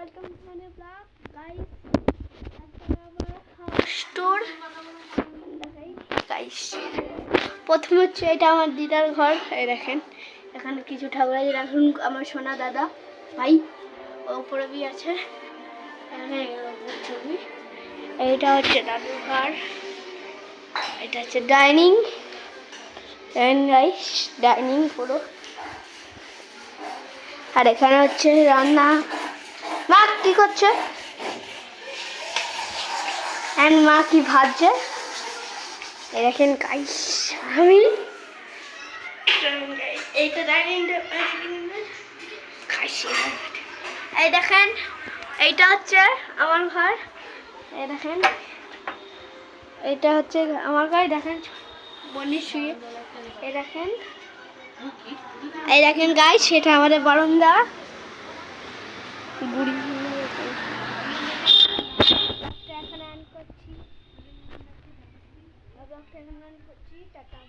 Welcome to my blog guys. Store guys, প্রথমে হচ্ছে এটা আমার দিদার ঘর। এই দেখেন এখানে কিছু ঠাকুর আছে। রাখুন আমার সোনা দাদা ভাই ওপরে বি আছে। ছবি এইটা হচ্ছে দাদুর ঘর। এটা হচ্ছে ডাইনিং গাইস, ডাইনিং পুরো। আর এখানে হচ্ছে রান্না। মা কি করছে? এন্ড মা কি ভাজছে এই দেখেন গাইস। আমি এইটা ডাইনিংটা খাইছি। এই দেখেন এইটা হচ্ছে আমার ঘর। এই দেখেন এইটা হচ্ছে আমার ঘর। দেখেন বনি শুয়ে। এই দেখেন গাইস, সেটা আমাদের বারান্দা। বুড়ি এখানে অন করছি। টাটা।